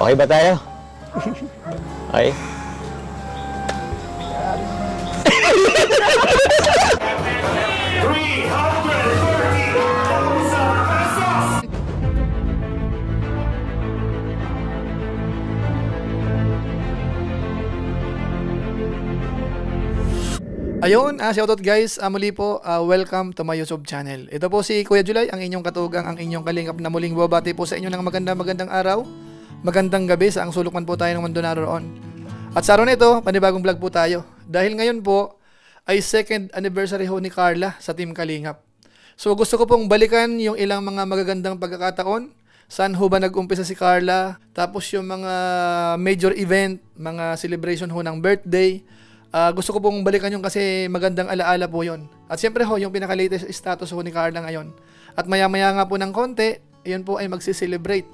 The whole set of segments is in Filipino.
Okay ba tayo? Okay. Ayun, shoutout guys, muli po, welcome to my YouTube channel. Ito po si Kuya Julay, ang inyong katugang, ang inyong kalingap na muling babati po sa inyo ng magandang araw, magandang gabi sa ang sulok man po tayo ng mundo naroon. At sa araw na ito, panibagong vlog po tayo. Dahil ngayon po ay 2nd anniversary ho ni Carla sa Team Kalingap. So gusto ko pong balikan yung ilang mga magagandang pagkakataon. Saan ho ba nag-umpisa si Carla? Tapos yung mga major event, mga celebration ho ng birthday. Gusto ko pong balikan yung kasi magandang alaala po yon. At siyempre ho, yung pinaka-latest status ho ni Carla ngayon. At maya-maya nga po ng konti, yun po ay magsiselebrate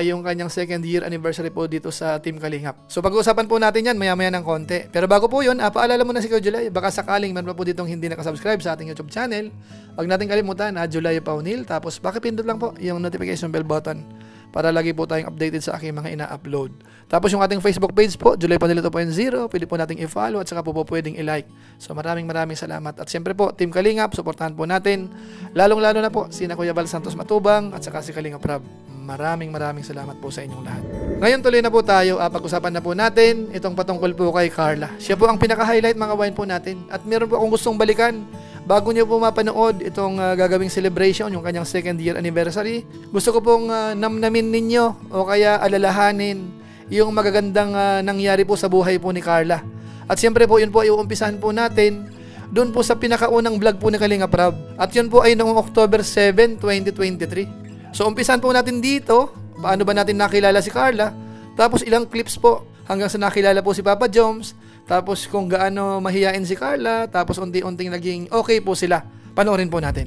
yung kanyang 2nd year anniversary po dito sa Team Kalingap. So pag-uusapan po natin yan maya-maya ng konti. Pero bago po yun, paalala muna si Kuya Julay, baka sakaling meron pa po ditong hindi nakasubscribe sa ating YouTube channel. Huwag natin kalimutan, Julay Paunil. Tapos pakipindot lang po yung notification bell button para lagi po tayong updated sa aking mga ina-upload. Tapos yung ating Facebook page po, Julay Paunil 2.0, pwede po nating i-follow at saka po pwedeng i-like. So maraming salamat. At siyempre po, Team Kalingap, suportahan po natin. Lalong-lalo na po, sina Kuya Val Santos Matubang at saka si Kalingap Rab. Maraming salamat po sa inyong lahat. Ngayon tuloy na po tayo, pag-usapan na po natin itong patungkol po kay Carla. Siya po ang pinaka-highlight mga kawain po natin. At meron po akong gustong balikan. Bago niyo po mapanood itong gagawing celebration, yung kanyang 2nd year anniversary, gusto ko pong namnamin ninyo o kaya alalahanin yung magagandang nangyari po sa buhay po ni Carla. At siyempre po, yun po ay uumpisahan po natin doon po sa pinakaunang vlog po ni Kalingap Rab. At yun po ay noong October 7, 2023. So umpisahan po natin dito, paano ba natin nakilala si Carla, tapos ilang clips po hanggang sa nakilala po si Papa Joms, tapos kung gaano mahiyain si Carla, tapos unti-unting naging okay po sila. Panoorin po natin.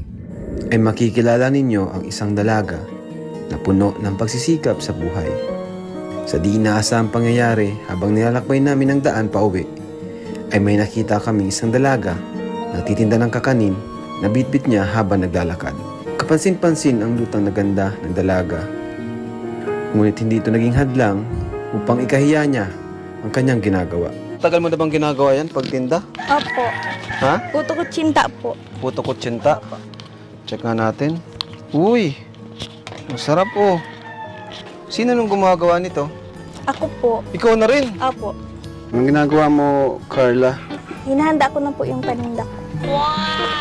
Ay makikilala ninyo ang isang dalaga na puno ng pagsisikap sa buhay. Sa di inaasahang pangyayari, habang nilalakbay namin ang daan pa uwi, ay may nakita kaming isang dalaga na nagtitinda ng kakanin na bitbit niya habang naglalakad. Kapansin-pansin ang lutang na ganda ng dalaga. Ngunit hindi ito naging hadlang upang ikahiya niya ang kanyang ginagawa. Tagal mo na bang ginagawa yan, pagtinda? Opo. Ha? Puto kutsinta po. Puto kutsinta? Check nga natin. Uy! Masarap oh. Sino nung gumagawa nito? Ako po. Ikaw na rin? Opo. Anong ginagawa mo, Carla? Hinahanda ko na po yung paninda ko. Wow!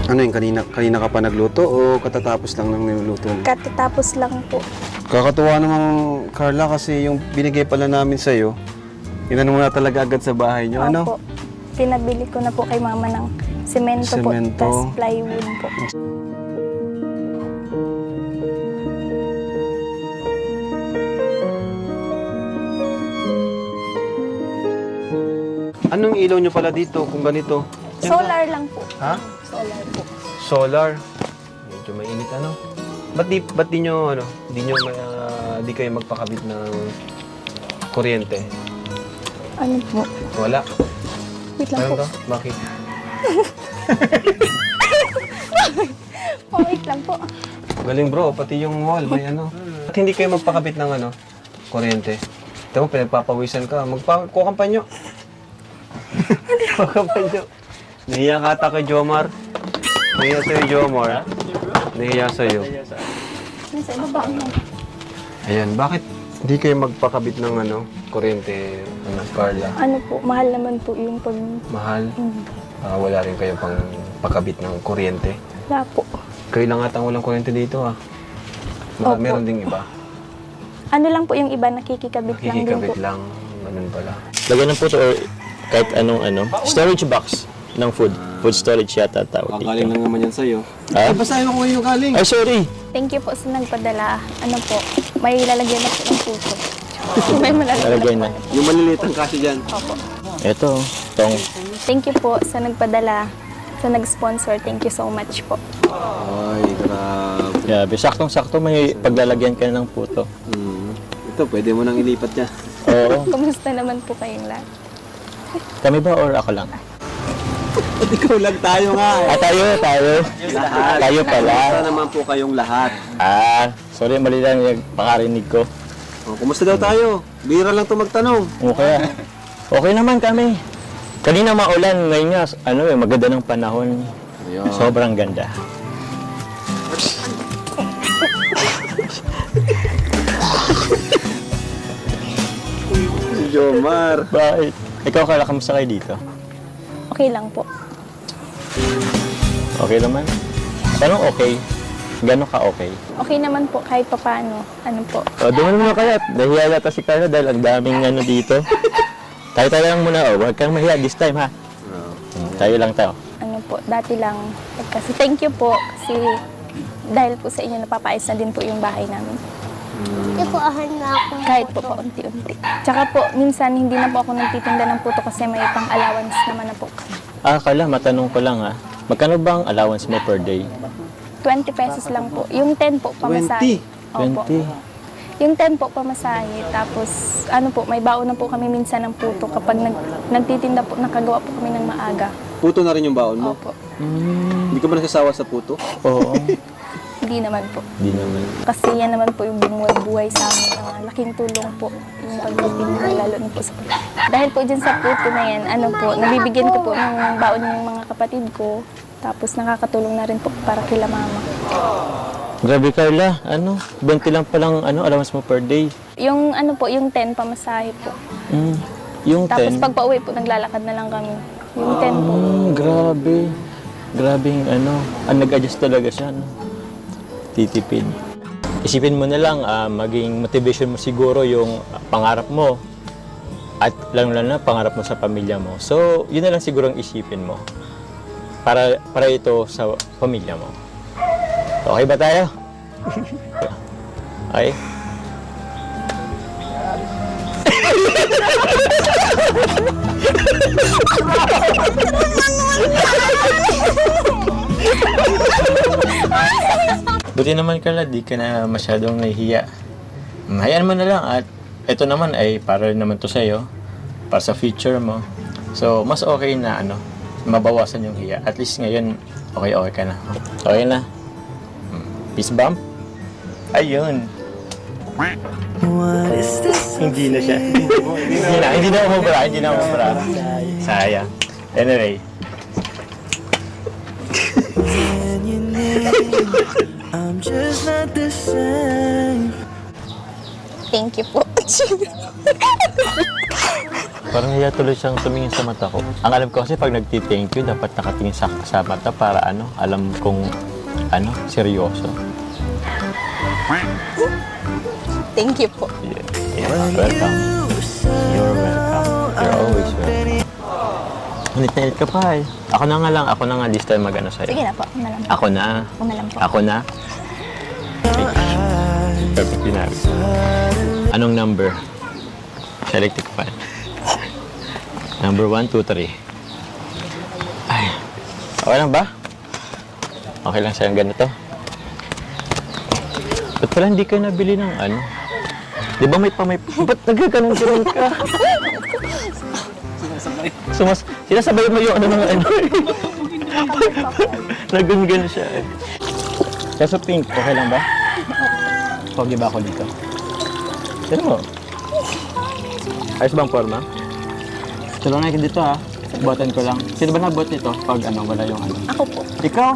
Ano yun, kanina ka pa nagluto o katatapos lang ng niluluto mo? Katatapos lang po. Kakatuwa naman, Carla, kasi yung binigay pala namin sa'yo, inano mo na talaga agad sa bahay niyo, ano? Opo. Pinabili ko na po kay mama ng semento po, tas plywood po. Anong ilaw niyo pala dito kung ganito? Solar lang po. Ha? Solar po. Solar. Medyo mainit ano? Ba't di nyo ano? Di kayo magpakabit ng kuryente? Ano po? Wala. Wait lang Ano po. to? Bakit? Oh, wait lang po. Galing bro, pati yung wall may ano. Ba't hindi kayo magpakabit ng ano? Kuryente? Ito mo, pinagpapawisan ka. Kukampanyo. Kukampanyo. Nahiya ka ata kay Jomar. Nahiya sa'yo, Jomar. Nahiya sa'yo. Nasa ibaba mo. Ayan, bakit hindi kayo magpakabit ng ano, kuryente, Carla? Ano po, mahal naman po yung pag... Mahal? Wala rin kayo pang pakabit ng kuryente? Wala po. Kayo lang atang walang kuryente dito Opo. Meron ding iba? Ano lang po yung iba, nakikikabit lang din po. Nakikikabit lang, ganun pala. Lagyan ng puto or kahit anong storage box ng food. Food storage yata tawag dito. Kakaling lang naman yan sa'yo. Ha? Basahin mo kung yung kaling. Ay, sorry! Thank you po sa nagpadala. Ano po, may lalagyan na po ng puso. May Lalagay na. Yung maliliit ang kasi dyan. Opo. Ito, tong. Thank you po sa nagpadala, sa nag-sponsor. Thank you so much po. Ay, grabe. Grabe, saktong-sakto may paglalagyan ka ng puto. Ito, pwede mo nang ilipat niya. Oo. Kumusta naman po kayong lahat? Kami ba or ako lang? At ikaw lang tayo nga eh. Tayo. Tayo pala. Kumusta naman po kayong lahat? Sorry, mali lang yung pakarinig ko. Kumusta daw tayo? Bira lang to magtanong. Okay. Okay naman kami. Kanina maulan, ngayon nga, maganda ng panahon. Ayun. Sobrang ganda. Jomar. Bakit? Ikaw, Carla, kamusta kayo dito? Okay lang po. Okay naman? Anong okay? Gano'n ka okay? Okay naman po kahit papaano. Ano po. Doon muna kaya. Nahiya yata si Carla dahil ang daming dito. Tayo lang muna. Huwag kang mahiya this time, ha? Tayo lang tayo. Ano po, dati lang. Kasi thank you po. Kasi dahil po sa inyo napapayos na din po yung bahay namin. Ikuahan na ako. Kahit po paunti-unti. Tsaka po, minsan hindi na po ako nagtitinda ng puto kasi may pang-allowance naman na po. Carla, matanong ko lang, ha? Magkano bang allowance mo per day? 20 pesos lang po. Yung 10 po pamasahe. 20? Yung 10 po pamasahe. Tapos, may baon na po kami minsan ng puto kapag nagtitinda po, nakagawa po kami ng maaga. Puto na rin yung baon mo? Opo. Hindi ka ba nasasawa sa puto? Oo. Hindi naman po. Hindi naman. Kasi yan naman po yung bumuhay-buhay sa amin. Laking tulong po yung pagtitinda, lalo na po sa puto. Dahil po dyan sa puto na yan, nabibigyan ko po ng baon yung mga kapatid ko. Tapos nakakatulong na rin po para kila mama. Grabe, Carla. 20 lang palang allowance mo per day. Yung yung 10 pamasahe po. Yung 10? Tapos pag pauwi po, naglalakad na lang kami. Yung 10 po. Grabe. Grabe yung nag-adjust talaga siya, titipid. Isipin mo na lang, maging motivation mo siguro yung pangarap mo. At lalo na pangarap mo sa pamilya mo. So, yun na lang siguro ang isipin mo. Para ito sa pamilya mo. Okay ba tayo? Okay? Buti naman, Carla, di ka na masyadong nahihiya. Hayaan mo na lang at ito naman ay para naman to sa'yo, para sa future mo. So, mas okay na mabawasan yung hiya. At least ngayon, okay ka na. Okay na. Peace bump? Ayun. Hindi na siya. Hindi na umubra. Sayang. Anyway. I'm just not the same. Thank you po. Parang hiya tuloy siyang tumingin sa mata ko. Ang alam ko kasi pag nagti-thank you, dapat nakatingin sa mata para alam kong seryoso. Thank you po. Yeah. Welcome. You're welcome. You're always welcome. Ulit na ka pa eh. Ako na nga this time sa'yo. Sige na po. Ako na lang po. Ako na. Ako na lang po. Ako na. Perfect pinari. Anong number? Sa electric fan. Number 1, 2, 3. Ay. Okay lang ba? Okay lang sa'yo ganito? Ba't pala hindi ka nabili ng Di ba may ba't nagkakanon-kanon ka? Sinasabay mo yung mga Nagun-gan siya eh. Kaso pink, okay lang ba? Pogi ba ako dito? Sino mo? Ayos bang forma? Tulong na dito ha. Buhatan ko lang. Sino ba nabuhat nito pag wala yung Ako po. Ikaw?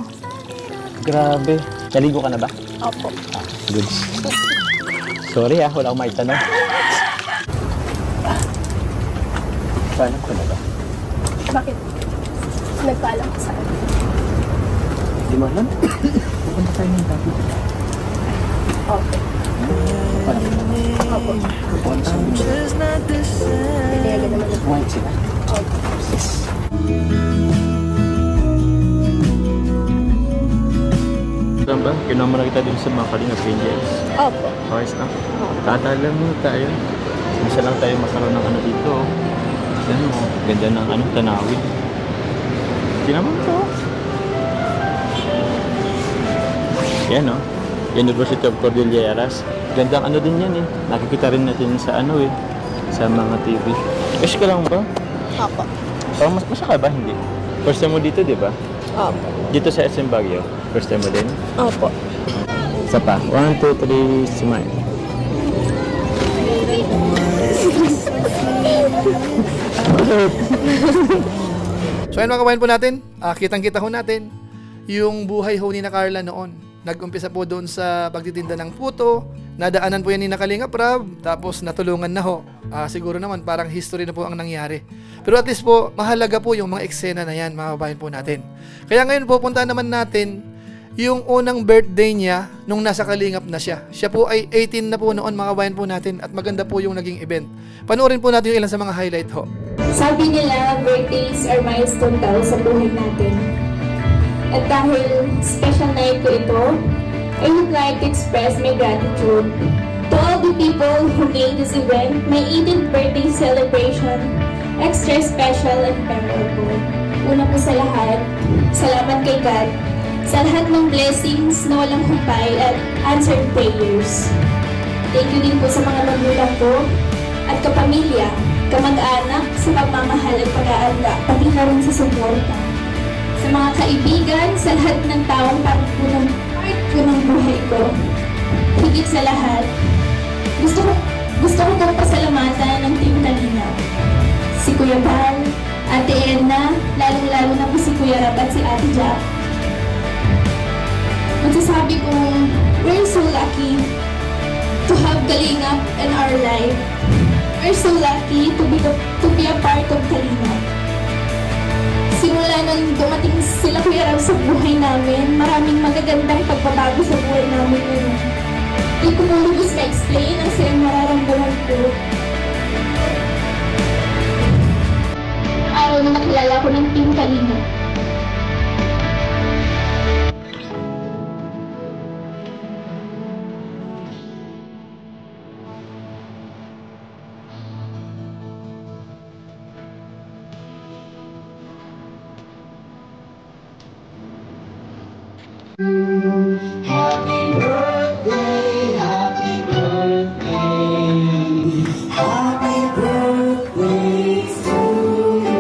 Grabe. Naligo ka na ba? Opo. Good. Sorry wala akong maitanong. Paano ko na ba? Bakit? Nagpaalam ko sa akin. Di mo alam? Pupunta tayo ng gabi. Okay. Opo. I'm just not the same. Pinayagan naman ako. Kumain sila. Opo. Yes. Alam ba? Kinama na kita dun sa mga Kalingap Angels. Opo. Ayos na. Tatala mo tayo. Isa lang tayo makaroon ng dito. Ganda ng tanawin. Tinaman to. Yan University of Cordilleras. Gandang din yan eh. Nakikita rin natin sa sa mga TV. Wish ka lang ba? Opo. Parang masaka ba? Hindi. First time mo dito, di ba? Opo. Dito sa SM Baguio. First time mo din? Opo. Isa pa. 1, 2, 3, smile. So ayun mga kabayan po natin, kitang-kita ho natin yung buhay ho ni na Carla noon. Nag-umpisa po doon sa pagtitinda ng puto, nadaanan po yan ni na Kalingap Rab, tapos natulungan na ho. Siguro naman parang history na po ang nangyari. Pero at least po, mahalaga po yung mga eksena na yan mga kabayan po natin. Kaya ngayon po, punta naman natin yung unang birthday niya nung nasa Kalingap na siya. Siya po ay 18 na po noon mga kabayan po natin at maganda po yung naging event. Panoorin po natin yung ilan sa mga highlight ho. Sabi nila, birthdays are milestone daw sa buhay natin. At dahil special night ko ito, I would like to express my gratitude to all the people who made this event, my 18th birthday celebration, extra special and memorable. Una po sa lahat, salamat kay God sa lahat ng blessings na walang humpay at answered prayers. Thank you din po sa mga magulang ko at kapamilya, kamag-anak sa pagmamahal at pag-aalaga, pati na rin sa suporta. Sa mga kaibigan, sa lahat ng taong part ko ng buhay ko. Higit sa lahat, gusto ko pong pasalamatan ng Team Kalingap. Si Kuya Bal, Ate Edna, lalong-lalo na po si Kuya Rab at si Ate Jack. Magsasabi kong, we're so lucky to have Kalingap in our life. We're so lucky to be a part of Kalingap. Simula nang dumating sila Kuya Rab sa buhay namin, maraming magagandang pagbabago sa buhay namin ngayon. Hindi ko malubos ma-explain ang silang mararamdaman ko. Araw na nakilala ko ng Team Kalingap. Happy birthday, happy birthday, happy birthday to you.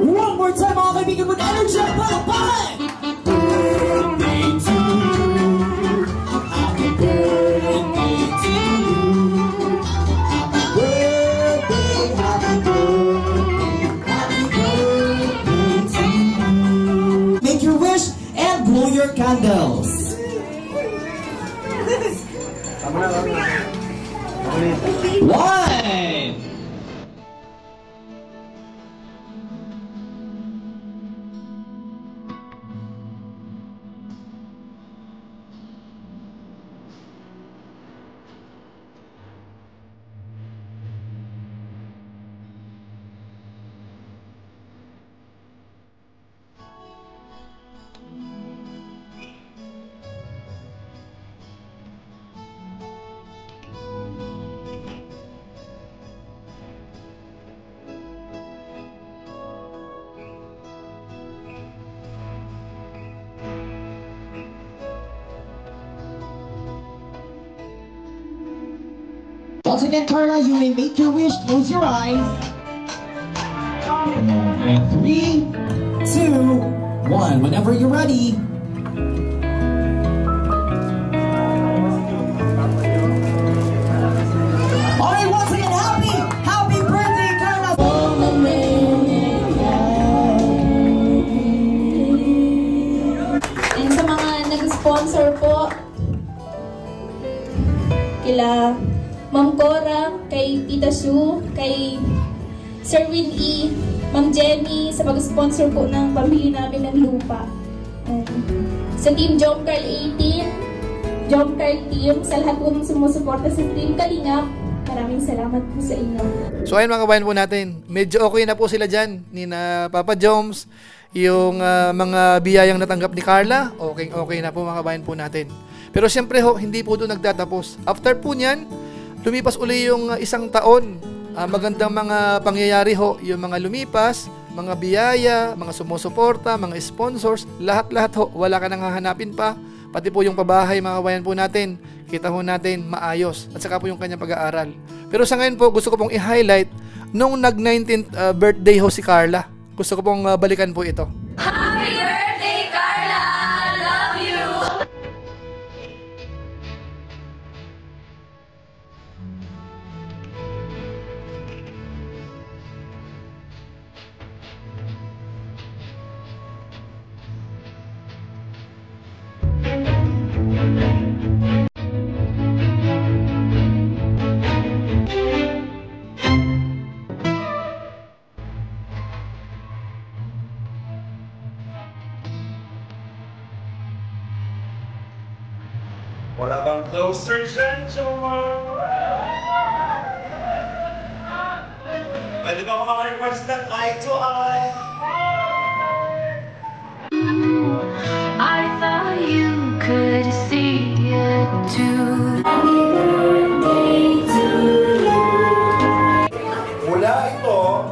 One more time, mga kaibigan, with energy at palakpakan! Birthday to you, happy birthday to you, happy birthday, happy birthday to you. Make your wish and blow your candles. One. Once again, Carla, you may make your wish. Close your eyes. And 3, 2, 1. Whenever you're ready. All right, once again, happy birthday, Carla. And sa mga nag-sponsor po, kila Ma'am Cora, kay Tita Sue, kay Sir Win E, Ma'am Jenny, sa pag-sponsor po ng pamili namin ng lupa. And sa Team Jomcarl 18, Jomcarl Team, sa lahat po ng sumusuporta sa Team Kalingap, maraming salamat po sa inyo. So ayun mga kabayan po natin, medyo okay na po sila dyan, ni na Papa Joms, yung mga biyayang natanggap ni Carla, okay na po mga kabayan po natin. Pero siyempre ho, hindi po doon nagtatapos. After po niyan, lumipas uli yung isang taon. Magandang mga pangyayari ho, yung mga lumipas, mga biyaya, mga sumusuporta, mga sponsors, lahat-lahat ho, wala ka nang hahanapin pa. Pati po yung pabahay mga kabayan po natin, kita ho natin maayos. At saka po yung kanyang pag-aaral. Pero sa ngayon po, gusto ko pong i-highlight nung nag-19th birthday ho si Carla. gusto ko pong balikan po ito. Happy birthday, Carla! Love you! Wala bang closer dyan, Jomar? Pwede ba ako maka-request ng eye to eye? I thought you could see it too. Happy birthday to you. Mula ito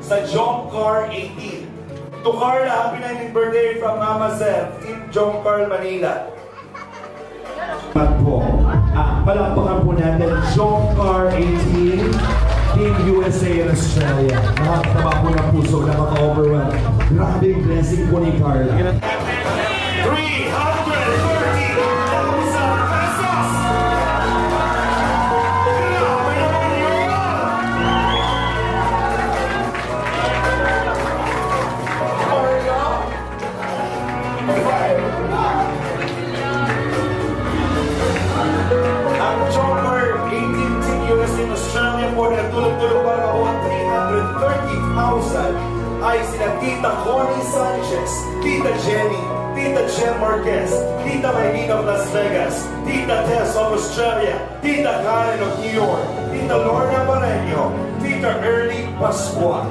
sa Jomcar 18. To Carla, happy 19th birthday from Mama Zef in Jomcar, Manila. Palakpakan po natin Jomcar 18 Team USA and Australia. Nakakataba po ng puso, nakaka-overwhelm. Grabe yung blessing po ni Carla. 330,000 pesos! Grabe naman yun! Ang Jomcar 18 Team USA and Australia po na tulog-tulog para makuha 330,000 ay sila Tita Connie Sanchez, Tita Jenny, Tita Jen Marquez, Tita Maylene of Las Vegas, Tita Tess of Australia, Tita Karen of New York, Tita Lorna Pareño, Tita Ernie Pascual.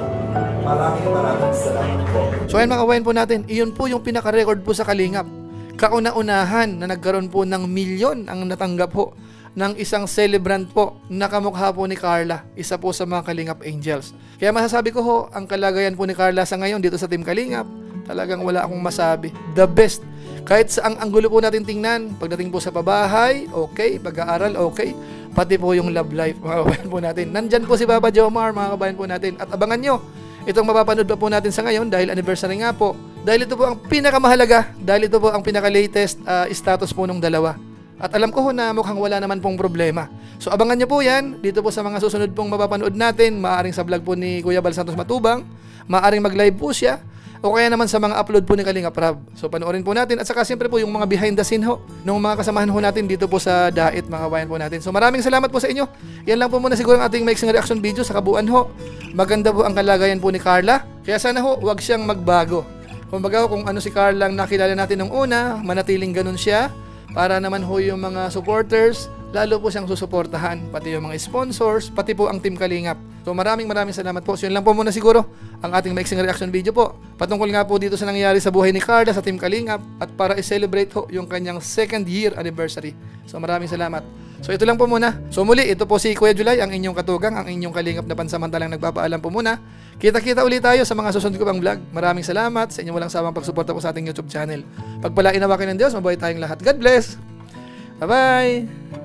Maraming salamat po. So ayan mga kabayan po natin, iyon po yung pinaka-record po sa Kalingap. Kauna-unahan na nagkaroon po ng milyon ang natanggap po ng isang celebrant po na kamukha po ni Carla, isa po sa mga Kalingap Angels. Kaya masasabi ko ho, ang kalagayan po ni Carla sa ngayon dito sa Team Kalingap, talagang wala akong masabi. The best. Kahit sa ang anggulo po natin tingnan, pagdating po sa pabahay, okay, pag-aaral, okay, pati po yung love life, mga kabayan po natin. Nandyan po si Papa Jomar, mga kabayan po natin. At abangan nyo, itong mapapanood pa po natin sa ngayon dahil anniversary nga po. Dahil ito po ang pinakamahalaga, dahil ito po ang pinaka-latest status po nung dalawa. At alam ko ho na mukhang wala naman pong problema. So abangan nyo po yan, dito po sa mga susunod pong mapapanood natin, maaaring sa vlog po ni Kuya Bal Santos Matubang, maaaring mag-live po siya, o kaya naman sa mga upload po ni Kalingap Rab. So panoorin po natin, at saka siyempre po yung mga behind the scene ho, ng mga kasamahan ho natin dito po sa Dait, mga kabayan po natin. So maraming salamat po sa inyo. Yan lang po muna siguro ang ating mixing reaction video sa kabuuan ho. Maganda po ang kalagayan po ni Carla, kaya sana ho, huwag siyang magbago. Kumbaga kung ano si Carla ang nakilala natin nung una, manatiling ganun siya, para naman ho yung mga supporters, lalo po siyang susuportahan, pati yung mga sponsors, pati po ang Team Kalingap. So maraming salamat po. So yun lang po muna siguro ang ating mixing reaction video po. Patungkol nga po dito sa nangyari sa buhay ni Carla sa Team Kalingap at para i-celebrate ho yung kanyang 2nd year anniversary. So maraming salamat. So ito lang po muna. So muli, ito po si Kuya Julay, ang inyong katugang, ang inyong Kalingap na pansamantalang nagpapaalam po muna. Kita-kita ulit tayo sa mga susunod ko pang vlog. Maraming salamat sa inyong walang sawang pagsuporta po sa ating YouTube channel. Pagpalain nawa kayo ng Diyos, mabuhay tayong lahat. God bless! Bye-bye!